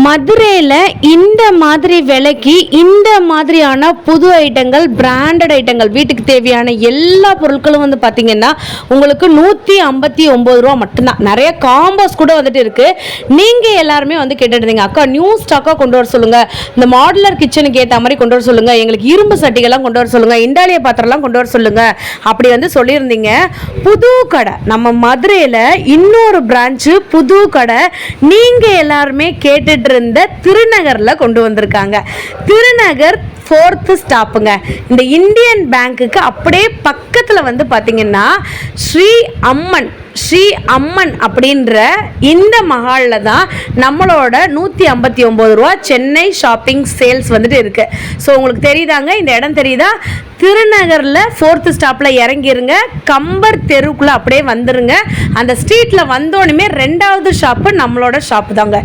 மதுரையில் இந்த மாதிரி விலைக்கு இந்த மாதிரியான புது ஐட்டங்கள், பிராண்டட் ஐட்டங்கள், வீட்டுக்கு தேவையான எல்லா பொருட்களும் வந்து பார்த்தீங்கன்னா உங்களுக்கு 159 ரூபா மட்டும்தான். நிறைய காம்போஸ் கூட வந்துட்டு இருக்கு. நீங்கள் எல்லாருமே வந்து கேட்டுருந்தீங்க, அக்கா நியூ ஸ்டாக்காக கொண்டு வர சொல்லுங்க, இந்த மாடுலர் கிச்சனுக்கு ஏற்ற மாதிரி கொண்டு வர சொல்லுங்க, எங்களுக்கு இரும்பு சட்டிகள்லாம் கொண்டு வர சொல்லுங்க, இண்டாலிய பாத்திரம்லாம் கொண்டு வர சொல்லுங்க அப்படி வந்து சொல்லியிருந்தீங்க. புது கடை நம்ம மதுரையில் இன்னொரு பிரான்ச்சு, புது கடை நீங்கள் எல்லாருமே கேட்டுட்டு இருந்த திருநகர்ல கொண்டு வந்திருக்காங்க. திருநகர் 4th ஸ்டாப்புங்க. இந்த இந்தியன் பேங்க்குக்கு அப்படியே பக்கத்தில் வந்து பார்த்தீங்கன்னா ஸ்ரீ அம்மன் அப்படின்ற இந்த மஹாலில் தான் நம்மளோட 159 ரூபா சென்னை ஷாப்பிங் சேல்ஸ் வந்துட்டு இருக்கு. ஸோ உங்களுக்கு தெரியுதாங்க, இந்த இடம் தெரியுதா? திருநகரில் 4th ஸ்டாப்பில் இறங்கிருங்க, கம்பர் தெருக்குள்ளே அப்படியே வந்துருங்க. அந்த ஸ்ட்ரீட்டில் வந்தோடனே 2வது ஷாப்பு நம்மளோட ஷாப்பு தாங்க.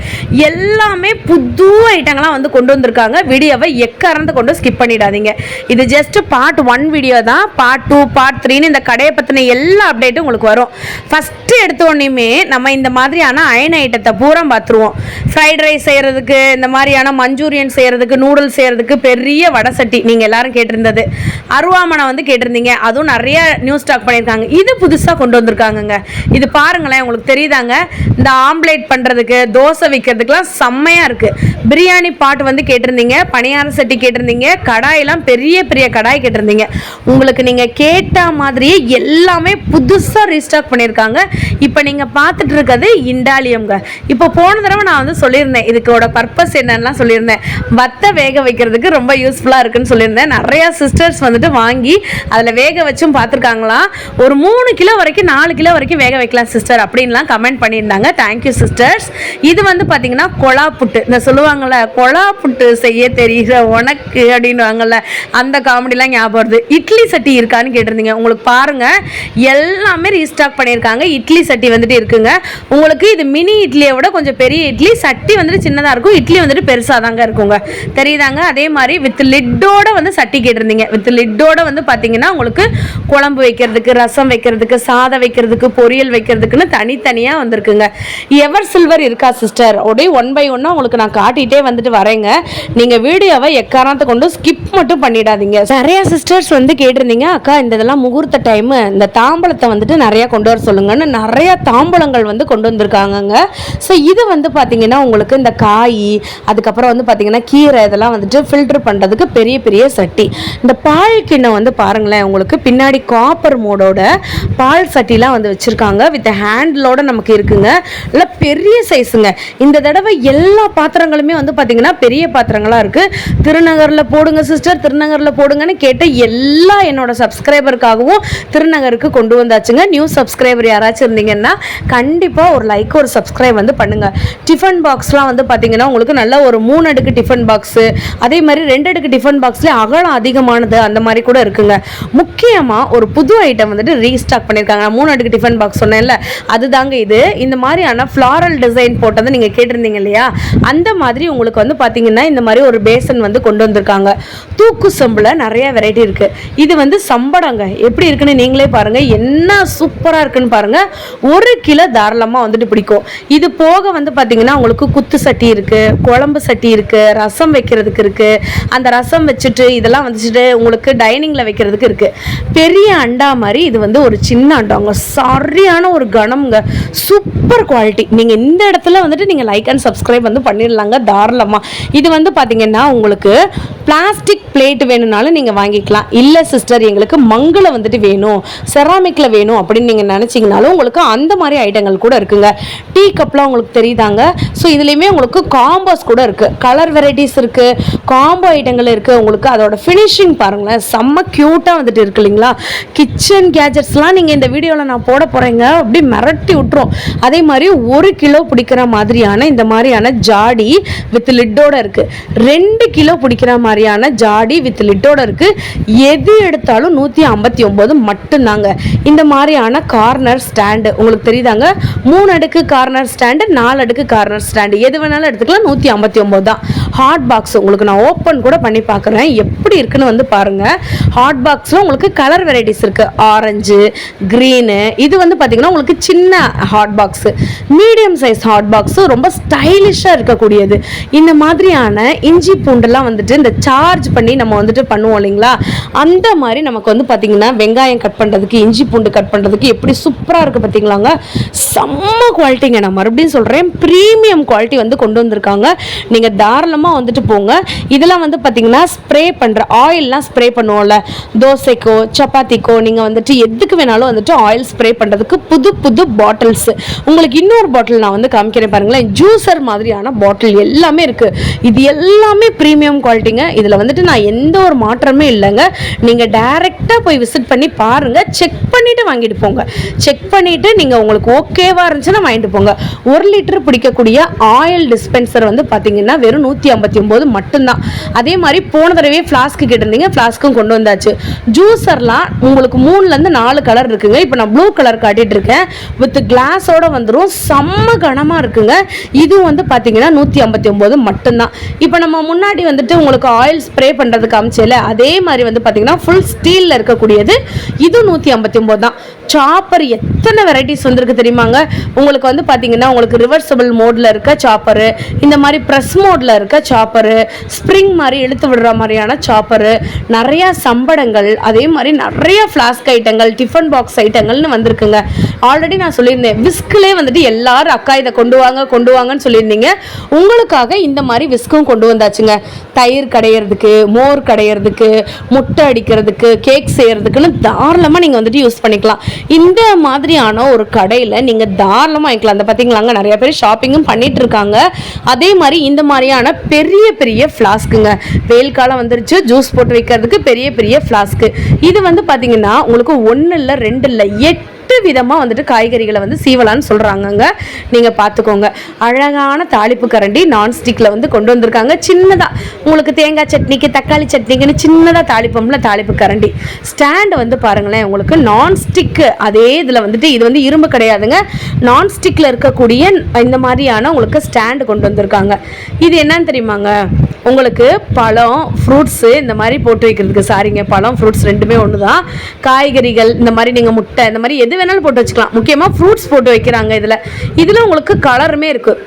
எல்லாமே புது ஐட்டங்கள்லாம் வந்து கொண்டு வந்திருக்காங்க. வீடியோவை எக்காரணத்தை கொண்டு ஸ்கிப் பண்ணிடாதீங்க. இது ஜஸ்ட் பார்ட் 1 வீடியோ தான். பார்ட் 2, பார்ட் 3ன்னு இந்த கடையை பற்றின எல்லா அப்டேட்டும் உங்களுக்கு வரும். ஃபஸ்ட்டு எடுத்தோடனே நம்ம இந்த மாதிரியான அயன் ஐட்டத்தை பூரா பார்த்துருவோம். ஃப்ரைட் ரைஸ் செய்கிறதுக்கு, இந்த மாதிரியான மஞ்சூரியன் செய்கிறதுக்கு, நூடுல்ஸ் செய்கிறதுக்கு பெரிய வடை சட்டி நீங்கள் எல்லாரும் கேட்டிருந்தது. அருவாமனை வந்து கேட்டிருந்தீங்க, அதுவும் நிறைய நியூ ஸ்டாக் பண்ணியிருக்காங்க. இது புதுசாக கொண்டு வந்திருக்காங்கங்க. இது பாருங்களேன், உங்களுக்கு தெரியுதாங்க, இந்த ஆம்லேட் பண்ணுறதுக்கு, தோசை வைக்கிறதுக்குலாம் செம்மையாக இருக்குது. பிரியாணி பாட் வந்து கேட்டிருந்தீங்க, பணியார சட்டி கேட்டிருந்தீங்க, கடாயெல்லாம் பெரிய பெரிய கடாய் கேட்டிருந்தீங்க. உங்களுக்கு நீங்கள் கேட்ட மாதிரியே எல்லாமே புதுசாக ரீஸ்டாக் பண்ணியிருக்காங்க. இப்போ நீங்கள் பார்த்துட்டு இருக்கிறது இண்டாலியம்ங்க. இப்போ போன தடவை நான் வந்து சொல்லியிருந்தேன், இதுக்கோட பர்பஸ் என்னன்னா சொல்லியிருந்தேன், வத்தை வேக வைக்கிறதுக்கு ரொம்ப யூஸ்ஃபுல்லாக இருக்குன்னு சொல்லியிருந்தேன். நிறையா சிஸ்டர்ஸ் வந்துட்டு வாங்கி அதில் வேக வச்சும் பார்த்துருக்காங்களாம். ஒரு 3 கிலோ வரைக்கும் 4 கிலோ வரைக்கும் வேக வைக்கலாம் சிஸ்டர் அப்படின்லாம் கமெண்ட் பண்ணியிருந்தாங்க. Thank you sisters. இது வந்து பார்த்தீங்கன்னா கொலா புட்டு, இந்த சொல்லுவாங்கள்ல கொலா புட்டு செய்ய தெரியுற உனக்கு அப்படின்வாங்கல்ல, அந்த காமெடிலாம் ஞாபகம் வருது. இட்லி சட்டி இருக்கான்னு கேட்டிருந்தீங்க. உங்களுக்கு பாருங்கள், எல்லாமே ரீஸ்டாக் பண்ணியிருக்காங்க. இட்லி சட்டி வந்துட்டு இருக்குங்க. உங்களுக்கு இது மினி இட்லியை விட கொஞ்சம் பெரிய இட்லி சட்டி வந்துட்டு சின்னதாக இருக்கும், இட்லி வந்துட்டு பெருசாக தாங்க இருக்குங்க. தெரியுதாங்க? அதே மாதிரி வித் லிட்டோட வந்து சட்டி கேட்டிருந்தீங்க. வித் லிட்டோட வந்து பார்த்தீங்கன்னா உங்களுக்கு குழம்பு வைக்கிறதுக்கு, ரசம் வைக்கிறதுக்கு, சாதம் வைக்கிறதுக்கு, பொரியல் வைக்கிறதுக்குன்னு தனித்தனியாக வந்திருக்குங்க. எவர் சில்வர் இருக்கா சிஸ்டர்? அப்படியே 1 by 1 உங்களுக்கு நான் காட்டிகிட்டே வந்துட்டு வரேங்க. நீங்கள் வீடியோவை எக்காரணத்தை கொண்டு ஸ்கிப் மட்டும் பண்ணிடாதீங்க. நிறைய சிஸ்டர்ஸ் வந்து கேட்டிருந்தீங்க, அக்கா இந்த இதெல்லாம் முகூர்த்த டைமு, இந்த தாம்பழத்தை வந்துட்டு நிறையா கொண்டு வர சொல்லுங்கன்னு நிறையா தாம்பழங்கள் வந்து கொண்டு வந்திருக்காங்கங்க. ஸோ இது வந்து பார்த்தீங்கன்னா உங்களுக்கு இந்த காய், அதுக்கப்புறம் வந்து பார்த்தீங்கன்னா கீரை, இதெல்லாம் வந்துட்டு ஃபில்டர் பண்ணுறதுக்கு பெரிய பெரிய சட்டி. இந்த பால் கிண்ணம் வந்து பாருங்களேன், உங்களுக்கு பின்னாடி காப்பர் மோடோட பால் சட்டிலாம் வந்து வச்சுருக்காங்க. வித் ஹேண்டிலோட நமக்கு இருக்குங்க. இல்லை பெரிய சைஸுங்க. இந்த தடவை எல்லா பாத்திரங்களுமே வந்து பார்த்தீங்கன்னா பெரிய பாத்திரங்களாக இருக்குது. திருநகரில் போடுங்க சிஸ்டர், திருநகரில் போடுங்கன்னு கேட்ட எல்லா என்னோட சப்ஸ்கிரைபருக்காகவும் திருநகருக்கு கொண்டு வந்தாச்சுங்க. நியூ சப்ஸ்கிரைபர் யாராச்சும் இருந்தீங்கன்னா கண்டிப்பாக ஒரு லைக், ஒரு சப்ஸ்கிரைப் வந்து பண்ணுங்கள். டிஃபன் பாக்ஸ்லாம் வந்து பார்த்தீங்கன்னா உங்களுக்கு நல்ல ஒரு 3 அடுக்கு டிஃபன் பாக்ஸு, அதே மாதிரி 2 அடுக்கு டிஃபன் பாக்ஸ்லேயே அகலம் அதிகமானது அந்த மாதிரி கூட இருக்குங்க. முக்கியமாக ஒரு புது ஐட்டம் வந்துட்டு ரீஸ்டாக் பண்ணியிருக்காங்க. 3 அடுக்கு டிஃபன் பாக்ஸ் சொன்னேன்ல, அதுதாங்க இது. இந்த மாதிரியான ஃப்ளாரல் டிசைன் போட்டது நீங்கள் கேட்டிருந்தீங்க இல்லையா, அந்த மாதிரி உங்களுக்கு வந்து பார்த்தீங்கன்னா இந்த மாதிரி ஒரு பேசன் வந்து கொண்டு வந்திருக்காங்க. தூக்கு சம்பில் நிறைய வெரைட்டி இருக்குது. இது வந்து சம்படங்க, எப்படி இருக்குன்னு நீங்களே பாருங்கள், என்ன சூப்பராக இருக்குன்னு பாருங்கள். 1 கிலோ தாராளமாக வந்துட்டு பிடிக்கும். இது போக வந்து பார்த்தீங்கன்னா உங்களுக்கு குத்து சட்டி இருக்குது, குழம்பு சட்டி இருக்குது, ரசம் வைக்கிறதுக்கு இருக்குது. அந்த ரசம் வச்சுட்டு இதெல்லாம் வந்துச்சுட்டு உங்களுக்கு டைனிங்கில் வைக்கிறதுக்கு இருக்குது. பெரிய அண்டா மாதிரி இது வந்து ஒரு சின்ன அண்டாங்க, சரியான ஒரு கனம்ங்க, சூப்பர் குவாலிட்டி. நீங்கள் இந்த இடத்துல வந்துட்டு நீங்கள் லைக் அண்ட் சப்ஸ்கிரைப் வந்து பண்ணிடலாங்க தாராளமாக. இது வந்து பார்த்தீங்கன்னா உங்களுக்கு பிளாஸ்டிக் பிளேட் வேணும்னாலும் நீங்கள் வாங்கிக்கலாம். இல்லை சிஸ்டர் எங்களுக்கு மங்கில் வந்துட்டு வேணும், செராமிக்கில் வேணும் அப்படின்னு நீங்கள் நினச்சிங்கனாலும் உங்களுக்கு அந்த மாதிரி ஐட்டங்கள் கூட இருக்குங்க. டீ கப்லாம் உங்களுக்கு தெரியுதாங்க. ஸோ இதுலேயுமே உங்களுக்கு காம்போஸ் கூட இருக்குது, கலர் வெரைட்டிஸ் இருக்குது, காம்போ ஐட்டங்கள் இருக்குது. உங்களுக்கு அதோட ஃபினிஷிங் பாருங்களேன், செம்ம க்யூட்டாக வந்துட்டு இருக்கு இல்லைங்களா. கிச்சன் கேஜெட்ஸ்லாம் நீங்கள் இந்த வீடியோவில் நான் போட போகிறேங்க, அப்படி மிரட்டி விட்டுரும். அதே மாதிரி 1 கிலோ பிடிக்கிற மாதிரியான இந்த மாதிரியான ஜாடி வித் லிட்டோட இருக்குது. 2 கிலோ பிடிக்கிற மாதிரியான ஜாடி வித் லிட்டோட இருக்குது. எது எடுத்தாலும் 159 மட்டும்தாங்க. இந்த மாதிரியான கார்னர் ஸ்டாண்டு உங்களுக்கு தெரியுதாங்க, 3 அடுக்கு கார்னர் ஸ்டாண்டு, 4 அடுக்கு கார்னர் ஸ்டாண்டு, எது வேணாலும் எடுத்துக்கலாம், 159 தான். ஹாட் பாக்ஸ் உங்களுக்கு நான் ஓப்பன் கூட பண்ணி பார்க்குறேன் எப்படி இருக்குன்னு வந்து பாருங்கள். ஹாட் பாக்ஸில் உங்களுக்கு கலர் வெரைட்டிஸ் இருக்குது, ஆரஞ்சு, க்ரீனு. இது வந்து பார்த்திங்கன்னா உங்களுக்கு சின்ன hot box, medium size hot box, ரொம்ப ஸ்டைலிஷாக இருக்கக்கூடியது. இந்த மாதிரியான இஞ்சி பூண்டெல்லாம் வந்துட்டு இந்த சார்ஜ் பண்ணி நம்ம வந்துட்டு பண்ணுவோம் இல்லைங்களா, அந்த மாதிரி நமக்கு வந்து பார்த்திங்கன்னா வெங்காயம் கட் பண்ணுறதுக்கு, இஞ்சி பூண்டு கட் பண்ணுறதுக்கு எப்படி சூப்பராக இருக்குது பார்த்திங்களாங்க. செம்ம குவாலிட்டிங்க. நான் மறுபடியும் சொல்கிறேன், ப்ரீமியம் குவாலிட்டி வந்து கொண்டு வந்திருக்காங்க. நீங்கள் தாராளமாக வந்துட்டு போங்க. இதெல்லாம் வந்து பார்த்திங்கன்னா ஸ்ப்ரே பண்ணுற ஆயில்லாம் ஸ்ப்ரே பண்ணுவோம்ல, தோசைக்கோ சப்பாத்திக்கோ நீங்கள் வந்துட்டு எதுக்கு வேணாலும் வந்துட்டு ஆயில் ஸ்ப்ரே பண்ணுறதுக்கு புது புது பாட்டில்ஸ். உங்களுக்கு இன்னொரு பாட்டில் நான் வந்து காமிக்கிறேன் பாருங்களேன், ஜூஸர் மாதிரியான பாட்டில் எல்லாமே இருக்குது. இது எல்லாமே ப்ரீமியம் குவாலிட்டிங்க. இதில் வந்துட்டு நான் எந்த ஒரு மாற்றமே இல்லைங்க. நீங்கள் டைரெக்டாக போய் விசிட் பண்ணி பாருங்கள், செக் பண்ணிவிட்டு வாங்கிட்டு போங்க. செக் பண்ணிவிட்டு நீங்கள் உங்களுக்கு ஓகேவாக இருந்துச்சுன்னா வாங்கிட்டு போங்க. 1 லிட்டர் பிடிக்கக்கூடிய ஆயில் டிஸ்பென்சர் வந்து பார்த்தீங்கன்னா வெறும் 159 மட்டும்தான். அதே மாதிரி போன தடவை ஃப்ளாஸ்க்கு கேட்டிருந்தீங்க, ஃப்ளாஸ்க்கும் கொண்டு வந்தாச்சு. ஜூஸர்லாம் உங்களுக்கு 3லேருந்து 4 கலர் இருக்குங்க. இப்போ நான் ப்ளூ கலர் காட்டிட்டு இருக்கேன், வித் கிளாஸோட வந்துடும். செம்ம கனமாக இருக்குங்க. இது வந்து பார்த்தீங்கன்னா 159 மட்டும்தான். இப்போ நம்ம முன்னாடி வந்துட்டு உங்களுக்கு ஆயில் ஸ்ப்ரே பண்ணுறதுக்கு அமைச்சல அதே மாதிரி வந்து பார்த்தீங்கன்னா ஃபுல் ஸ்டீலில் இருக்கக்கூடியது இது 159 தான். சாப்பர் எத்தனை வெரைட்டிஸ் வந்துருக்கு தெரியுமாங்க. உங்களுக்கு வந்து பார்த்தீங்கன்னா உங்களுக்கு ரிவர்சபிள் மோடில் இருக்க சாப்பரு, இந்த மாதிரி ப்ரெஸ் மோடில் இருக்க சாப்பரு, ஸ்ப்ரிங் மாதிரி இழுத்து விடுற மாதிரியான சாப்பரு, நிறையா சம்படங்கள், அதே மாதிரி நிறைய ஃப்ளாஸ்க் ஐட்டங்கள், டிஃபன் பாக்ஸ் ஐட்டங்கள்னு வந்திருக்குங்க. ஆல்ரெடி நான் சொல்லியிருந்தேன், விஸ்கிலே வந்துட்டு எல்லாரும் அக்கா இதை கொண்டு வாங்கன்னு சொல்லியிருந்தீங்க. உங்களுக்காக இந்த மாதிரி விஸ்கும் கொண்டு வந்தாச்சுங்க. தயிர் கடையிறதுக்கு, மோர் கடையிறதுக்கு, முட்டை அடிக்கிறதுக்கு, கேக் செய்யறதுக்குன்னு தாராளமாக நீங்கள் வந்துட்டு யூஸ் பண்ணிக்கலாம். இந்த மாதிரியான ஒரு கடையில் நீங்கள் தாராளமாக வாங்கிக்கலாம். அந்த பார்த்தீங்களாங்க, நிறைய பேர் ஷாப்பிங்கும் பண்ணிட்டு இருக்காங்க. அதே மாதிரி இந்த மாதிரியான பெரிய பெரிய ஃப்ளாஸ்க்குங்க, வெயில் காலம் வந்துருச்சு, ஜூஸ் போட்டு வைக்கிறதுக்கு பெரிய பெரிய ஃப்ளாஸ்க்கு. இது வந்து பார்த்தீங்கன்னா உங்களுக்கு 1 இல்லை 2 இல்லை 8 விதமாக வந்துட்டு காய்கறிகளை வந்து சீவலான்னு சொல்கிறாங்கங்க. நீங்கள் பார்த்துக்கோங்க. அழகான தாளிப்பு கரண்டி நான்ஸ்டிக்கில் வந்து கொண்டு வந்திருக்காங்க. சின்னதாக உங்களுக்கு தேங்காய் சட்னிக்கு, தக்காளி சட்னிக்குன்னு சின்னதாக தாளிப்போம்ல, தாளிப்பு கரண்டி. ஸ்டாண்டு வந்து பாருங்களேன், உங்களுக்கு நான்ஸ்டிக்கு அதே இதில் வந்துட்டு இது வந்து இரும்பு கிடையாதுங்க, நான்ஸ்டிக்கில் இருக்கக்கூடிய இந்த மாதிரியான உங்களுக்கு ஸ்டாண்டு கொண்டு வந்திருக்காங்க. இது என்னன்னு தெரியுமாங்க, உங்களுக்கு பழம், ஃப்ரூட்ஸு இந்த மாதிரி போட்டு வைக்கிறதுக்கு. சாரிங்க, பழம் ஃப்ரூட்ஸ் ரெண்டுமே ஒன்று தான். காய்கறிகள் இந்த மாதிரி நீங்கள் முட்டை இந்த மாதிரி எது வேணாலும் போட்டு வச்சுக்கலாம். முக்கியமாக ஃப்ரூட்ஸ் போட்டு வைக்கிறாங்க. இதில் உங்களுக்கு கலருமே இருக்குது.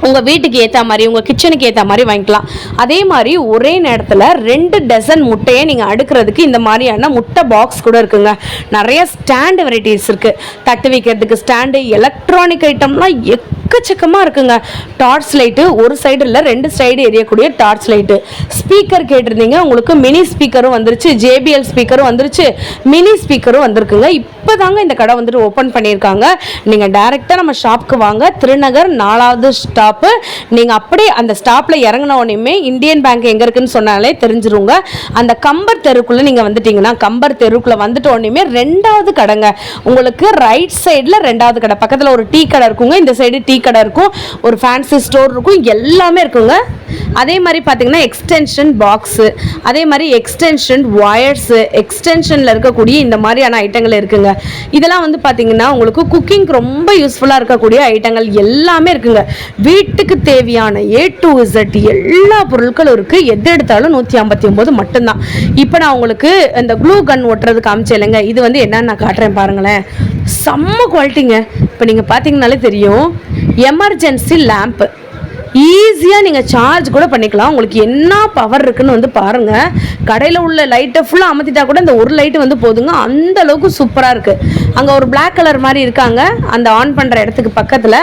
உங்கள் வீட்டுக்கு ஏற்ற மாதிரி, உங்கள் கிச்சனுக்கு ஏற்ற மாதிரி வாங்கிக்கலாம். அதே மாதிரி ஒரே நேரத்தில் 2 டசன் முட்டையை நீங்கள் அடுக்கிறதுக்கு இந்த மாதிரியான முட்டை பாக்ஸ் கூட இருக்குங்க. நிறைய ஸ்டாண்டு வெரைட்டிஸ் இருக்குது. தட்டு வைக்கிறதுக்கு ஸ்டாண்டு, எலக்ட்ரானிக் ஐட்டம்லாம் எக்கச்சக்கமாக இருக்குங்க. டார்ச் லைட்டு, ஒரு சைடு இல்லை 2 சைடு எரியக்கூடிய டார்ச் லைட்டு. ஸ்பீக்கர் கேட்டிருந்தீங்க, உங்களுக்கு மினி ஸ்பீக்கரும் வந்துருச்சு, JBL ஸ்பீக்கரும் வந்துருச்சு, மினி ஸ்பீக்கரும் வந்திருக்குங்க. இப்போ தாங்க இந்த கடை வந்துட்டு ஓப்பன் பண்ணியிருக்காங்க. நீங்கள் டைரெக்டாக நம்ம ஷாப்புக்கு வாங்க. திருநகர் 4வது ஸ்டாப்பு. நீங்கள் அப்படியே அந்த ஸ்டாப்பில் இறங்கின உடனே இந்தியன் பேங்க் எங்கே இருக்குன்னு சொன்னாலே தெரிஞ்சிருங்க. அந்த கம்பர் தெருக்குள்ளே நீங்கள் வந்துட்டீங்கன்னா, கம்பர் தெருக்குள்ளே வந்துட்டு உடனே 2வது கடைங்க. உங்களுக்கு ரைட் சைடில் 2வது கடை, பக்கத்தில் ஒரு டீ கடை இருக்குங்க, இந்த சைடு டீ கடை இருக்கும், ஒரு ஃபேன்சி ஸ்டோர் இருக்கும், எல்லாமே இருக்குங்க. அதே மாதிரி பார்த்தீங்கன்னா எக்ஸ்டென்ஷன் பாக்ஸு, அதே மாதிரி எக்ஸ்டென்ஷன் ஒயர்ஸு, எக்ஸ்டென்ஷனில் இருக்கக்கூடிய இந்த மாதிரியான ஐட்டங்கள் இருக்குங்க. இதெல்லாம் வந்து பார்த்தீங்கன்னா உங்களுக்கு குக்கிங் ரொம்ப யூஸ்ஃபுல்லாக இருக்கக்கூடிய ஐட்டங்கள் எல்லாமே இருக்குங்க. வீட்டுக்கு தேவையான A to Z எல்லா பொருட்களும் இருக்குது. எது எடுத்தாலும் 159 மட்டும்தான். இப்போ நான் உங்களுக்கு இந்த க்ளூ கன் ஒட்டுறதுக்கு காமிச்சேலைங்க, இது வந்து என்னன்னு நான் காட்டுறேன் பாருங்களேன். செம்ம குவாலிட்டிங்க. இப்போ நீங்கள் பார்த்தீங்கன்னாலே தெரியும், எமர்ஜென்சி லேம்ப்பு. ஈஸியாக நீங்கள் சார்ஜ் கூட பண்ணிக்கலாம். உங்களுக்கு என்ன பவர் இருக்குன்னு வந்து பாருங்கள். கடையில் உள்ள லைட்டை ஃபுல்லாக அமர்த்திட்டா கூட இந்த ஒரு லைட்டு வந்து போதுங்க, அந்த அளவுக்கு சூப்பராக இருக்குது. அங்கே ஒரு பிளாக் கலர் மாதிரி இருக்காங்க அந்த ஆன் பண்ணுற இடத்துக்கு பக்கத்தில்,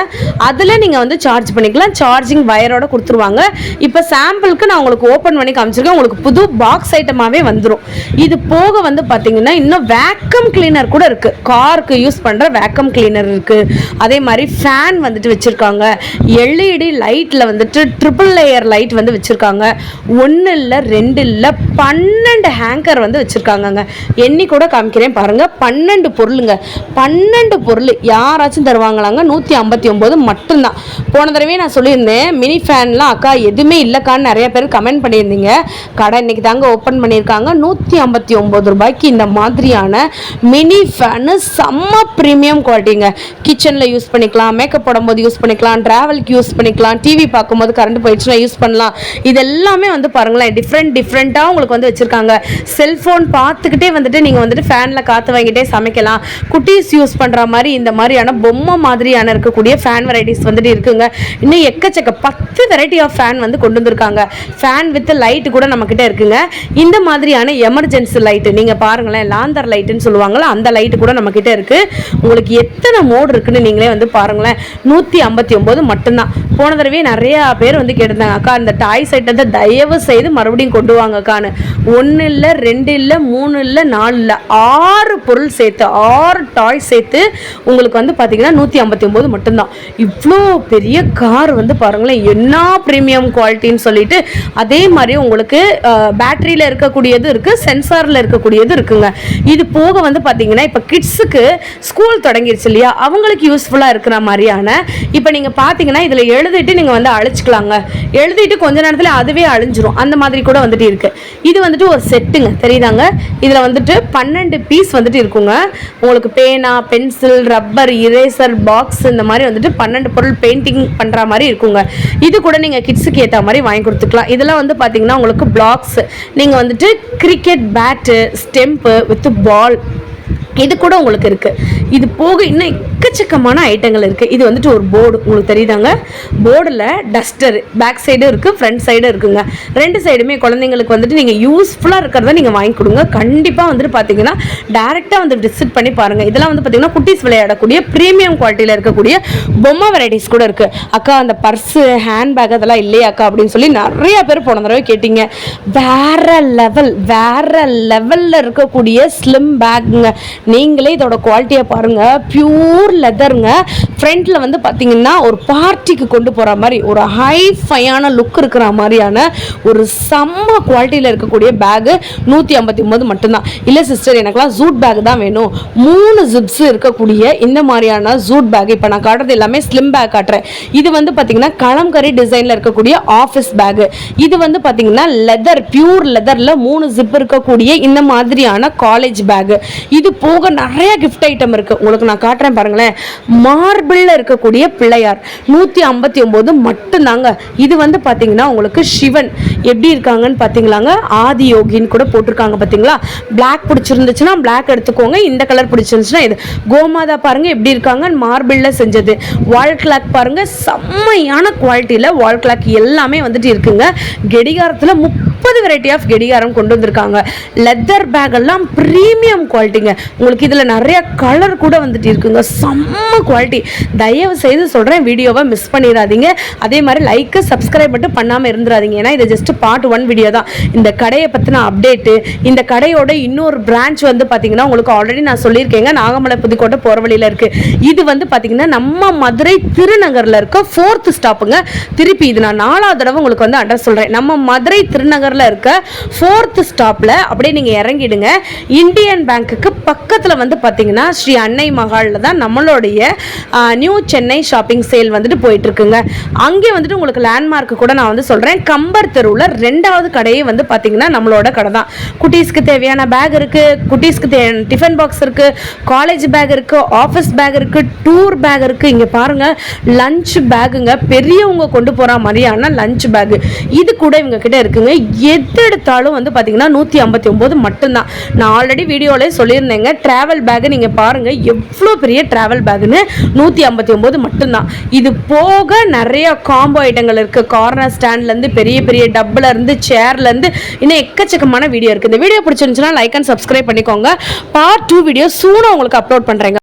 அதில் நீங்கள் வந்து சார்ஜ் பண்ணிக்கலாம். சார்ஜிங் வயரோட கொடுத்துருவாங்க. இப்போ சாம்பிளுக்கு நான் உங்களுக்கு ஓப்பன் பண்ணி காமிச்சிருக்கேன். உங்களுக்கு புது பாக்ஸ் ஐட்டமாகவே வந்துடும். இது போக வந்து பார்த்தீங்கன்னா இன்னும் வேக்கம் கிளீனர் கூட இருக்குது. காருக்கு யூஸ் பண்ணுற வேக்கம் கிளீனர் இருக்குது. அதே மாதிரி ஃபேன் வந்துட்டு வச்சுருக்காங்க. LED லைட்டில் வந்துட்டு ட்ரிபிள் லேயர் லைட் வந்து வச்சுருக்காங்க. 1 இல்லை 2 இல்லை 12 ஹேங்கர் வந்து வச்சுருக்காங்கங்க. எண்ணி கூட காமிக்கிறேன் பாருங்கள். 12 பொருளுங்க. 12 பொருள் யாராச்சும் தருவாங்களாங்க? 159 மட்டும்தான். போன தடவை நான் சொல்லியிருந்தேன், மினி ஃபேன்லாம் அக்கா எதுவுமே இல்லைக்கான்னு நிறைய பேர் கமெண்ட் பண்ணியிருந்தீங்க. கடை இன்னைக்கு தாங்க ஓப்பன் பண்ணியிருக்காங்க. 159 ரூபாய்க்கு இந்த மாதிரியான மினி ஃபேனு செம்ம ப்ரீமியம் குவாலிட்டிங்க. கிச்சனில் யூஸ் பண்ணிக்கலாம், மேக்கப் போடும்போது யூஸ் பண்ணிக்கலாம், ட்ராவலுக்கு யூஸ் பண்ணிக்கலாம், டிவி பார்க்கும்போது கரண்ட் போயிடுச்சுன்னா யூஸ் பண்ணலாம். இது எல்லாமே வந்து பாருங்களேன் டிஃப்ரெண்ட்டாக உங்களுக்கு வந்து வச்சுருக்காங்க. செல்ஃபோன் பார்த்துக்கிட்டே வந்துட்டு நீங்கள் வந்துட்டு ஃபேனில் காற்று வாங்கிட்டே சமைக்கலாம். குட்டீஸ் யூஸ் பண்ணுற மாதிரி இந்த மாதிரியான பொம்மை மாதிரியான இருக்கக்கூடிய ஃபேன் வெரைட்டிஸ் வந்துட்டு இருக்குங்க. இன்னும் எக்கச்சக்க 10 வெரைட்டி ஆஃப் ஃபேன் வந்து கொண்டு வந்திருக்காங்க. ஃபேன் வித் லைட் கூட நம்மக்கிட்ட இருக்குங்க. இந்த மாதிரியான எமர்ஜென்சி லைட்டு நீங்கள் பாருங்களேன், லாந்தர் லைட்டுன்னு சொல்லுவாங்களா, அந்த லைட்டு கூட நம்மக்கிட்ட இருக்குது. உங்களுக்கு எத்தனை மோடு இருக்குன்னு நீங்களே வந்து பாருங்களேன். 159 மட்டும்தான். போன தடவை நிறையா பேர் வந்து கேட்டிருந்தாங்க, அக்கா இந்த டாய்ஸ் ஐட்டத்தை தயவு செய்து மறுபடியும் கொண்டு வாங்க அக்கான்னு. 1 இல்லை 2 இல்லை 3 இல்லை 4 இல்லை 6 பொருள் சேர்த்து 6 டாய்ஸ் சேர்த்து உங்களுக்கு வந்து பார்த்தீங்கன்னா 159 மட்டும்தான். இவ்வளோ பெரிய கார் வந்து பாருங்களேன், என்ன ப்ரீமியம் குவாலிட்டின்னு சொல்லிட்டு. அதே மாதிரி உங்களுக்கு பேட்டரியில் இருக்கக்கூடியது இருக்குது, சென்சாரில் இருக்கக்கூடியது இருக்குங்க. இது போக வந்து பார்த்தீங்கன்னா இப்போ கிட்ஸுக்கு ஸ்கூல் தொடங்கிருச்சு இல்லையா, அவங்களுக்கு யூஸ்ஃபுல்லாக இருக்கிற மாதிரியான இப்போ நீங்கள் பார்த்தீங்கன்னா இதில் எழுதிட்டு நீங்கள் வந்து அழிச்சிக்கலாங்க. எழுதிட்டு கொஞ்ச நேரத்தில் அதுவே அழிஞ்சிரும். அந்த மாதிரி கூட வந்துட்டு இருக்குது. இது வந்துட்டு ஒரு செட்டுங்க, தெரியுதாங்க. இதில் வந்துட்டு 12 பீஸ் வந்துட்டு இருக்குங்க. உங்களுக்கு பேனா, பென்சில், ரப்பர், இரேசர், பாக்ஸ் இந்த மாதிரி வந்துட்டு 12 பொருள் பெயிண்டிங் பண்ணுற மாதிரி இருக்குங்க. இது கூட நீங்கள் கிட்ஸுக்கு ஏற்ற மாதிரி வாங்கி கொடுத்துக்கலாம். இதெல்லாம் வந்து பார்த்தீங்கன்னா உங்களுக்கு பிளாக்ஸ், நீங்கள் வந்துட்டு கிரிக்கெட் பேட்டு, ஸ்டெம்ப்பு வித் பால் இது கூட உங்களுக்கு இருக்குது. இது போக இன்னும் எக்கச்சக்கமான ஐட்டங்கள் இருக்குது. இது வந்துட்டு ஒரு போர்டு, உங்களுக்கு தெரியுதாங்க. போர்டில் டஸ்டர் பேக் சைடும் இருக்குது, ஃப்ரண்ட் சைடும் இருக்குங்க. 2 சைடுமே குழந்தைங்களுக்கு வந்துட்டு நீங்கள் யூஸ்ஃபுல்லாக இருக்கிறத நீங்கள் வாங்கி கொடுங்க. கண்டிப்பாக வந்துட்டு பார்த்தீங்கன்னா டேரெக்டாக வந்து விசிட் பண்ணி பாருங்கள். இதெல்லாம் வந்து பார்த்தீங்கன்னா குட்டீஸ் விளையாடக்கூடிய ப்ரீமியம் குவாலிட்டியில் இருக்கக்கூடிய பொம்மை வெரைட்டிஸ் கூட இருக்குது. அக்கா அந்த பர்ஸு, ஹேண்ட்பேக் அதெல்லாம் இல்லையா அக்கா அப்படின்னு சொல்லி நிறையா பேர் போன தடவை கேட்டிங்க. வேற லெவலில் இருக்கக்கூடிய ஸ்லிம் பேக்குங்க. நீங்களே இதோட குவாலிட்டியை பாருங்கள். பியூர் லெதருங்க. ஃப்ரண்ட்டில் வந்து பார்த்தீங்கன்னா ஒரு பார்ட்டிக்கு கொண்டு போகிற மாதிரி ஒரு ஹைஃபையான லுக் இருக்கிற மாதிரியான ஒரு செம்ம குவாலிட்டியில் இருக்கக்கூடிய பேகு 159 மட்டும்தான். இல்லை சிஸ்டர் எனக்குலாம் ஜூட் பேக் தான் வேணும், 3 ஜிப்ஸ் இருக்கக்கூடிய இந்த மாதிரியான ஜூட் பேக். இப்போ நான் காட்டுறது எல்லாமே ஸ்லிம் பேக் காட்டுறேன். இது வந்து பார்த்தீங்கன்னா கலம்கரி டிசைனில் இருக்கக்கூடிய ஆஃபீஸ் பேகு. இது வந்து பார்த்தீங்கன்னா லெதர், பியூர் லெதரில் 3 ஜிப் இருக்கக்கூடிய இந்த மாதிரியான காலேஜ் பேகு. இது போக நிறைய கிஃப்ட் ஐட்டம் இருக்குது. உங்களுக்கு நான் காட்டுறேன் பாருங்களேன். மார்பிளில் இருக்கக்கூடிய பிள்ளையார் 159 மட்டும்தாங்க. இது வந்து பார்த்தீங்கன்னா உங்களுக்கு சிவன் எப்படி இருக்காங்கன்னு பார்த்தீங்களாங்க, ஆதி யோகின்னு கூட போட்டிருக்காங்க பார்த்தீங்களா. பிளாக் பிடிச்சிருந்துச்சுன்னா பிளாக் எடுத்துக்கோங்க, இந்த கலர் பிடிச்சிருந்துச்சுன்னா இது. கோமாதா பாருங்க எப்படி இருக்காங்க, மார்பிளில் செஞ்சது. வால் கிளாக் பாருங்க, செம்மையான குவாலிட்டியில் வால் கிளாக் எல்லாமே வந்துட்டு இருக்குங்க. கடிகாரத்தில் 30 வெரைட்டி ஆஃப் கடிகாரம் கொண்டு வந்திருக்காங்க. லெதர் பேக் எல்லாம் ப்ரீமியம் குவாலிட்டிங்க. உங்களுக்கு இதில் நிறைய கலர் கூட வந்துட்டு இருக்குங்க. செம்ம குவாலிட்டி. தயவு செய்து சொல்கிறேன், வீடியோவை மிஸ் பண்ணிடாதீங்க. அதே மாதிரி லைக்கு சப்ஸ்கிரைப் மட்டும் பண்ணாமல் இருந்துடாதீங்க. ஏன்னா இது ஜஸ்ட் பார்ட் 1 வீடியோ தான். இந்த கடையை பற்றின அப்டேட்டு, இந்த கடையோட இன்னொரு பிரான்ச் வந்து பார்த்தீங்கன்னா உங்களுக்கு ஆல்ரெடி நான் சொல்லியிருக்கேங்க, நாகமலை புதுக்கோட்டை போகிற வழியில் இருக்குது. இது வந்து பார்த்தீங்கன்னா நம்ம மதுரை திருநகரில் இருக்க 4th ஸ்டாப்புங்க. திருப்பி இது நான் 4வது தடவை உங்களுக்கு வந்து அட்ரஸ் சொல்கிறேன். நம்ம மதுரை திருநகரில் இருக்க 4th ஸ்டாப்பில் அப்படியே நீங்கள் இறங்கிடுங்க. இந்தியன் பேங்க்குக்கு பக்கத்தில் வந்து பார்த்தீங்கன்னா ஸ்ரீ அன்னை மகாலில் தான் நம்மளுடைய நியூ சென்னை ஷாப்பிங் சேல் வந்துட்டு போயிட்டு இருக்குங்க. அங்கே வந்துட்டு உங்களுக்கு லேண்ட்மார்க்கு கூட நான் வந்து சொல்கிறேன். கம்பர் தெருவில் 2வது கடையே வந்து பார்த்தீங்கன்னா நம்மளோட கடை தான். குட்டீஸ்க்கு தேவையான பேக் இருக்குது, குட்டீஸ்க்கு தேவையான டிஃபன் பாக்ஸ் இருக்குது, காலேஜ் பேக் இருக்குது, ஆஃபீஸ் பேக் இருக்குது, டூர் பேக் இருக்குது. இங்கே பாருங்கள், லஞ்ச் பேக்குங்க, பெரியவங்க கொண்டு போகிற மாதிரியான லஞ்ச் பேக்கு இது கூட இவங்க கிட்ட இருக்குங்க. எது எடுத்தாலும் வந்து பார்த்தீங்கன்னா 159 மட்டும்தான். நான் ஆல்ரெடி வீடியோவிலே சொல்லியிருந்தேங்க. ட்ராவல் பேக்கு நீங்கள் பாருங்கள், எவ்வளோ பெரிய ட்ராவல் பேக்குன்னு 159 மட்டும்தான். இது போக நிறைய காம்போ ஐட்டங்கள் இருக்குது. கார்னர் ஸ்டாண்ட்லேருந்து பெரிய பெரிய டப்புலேருந்து சேர்லேருந்து இன்னும் எக்கச்சக்கமான வீடியோ இருக்குது. இந்த வீடியோ பிடிச்சிருந்துச்சுன்னா லைக் அண்ட் சப்ஸ்கிரைப் பண்ணிக்கோங்க. பார்ட் 2 வீடியோ சூனாக உங்களுக்கு அப்லோட் பண்ணுறேங்க.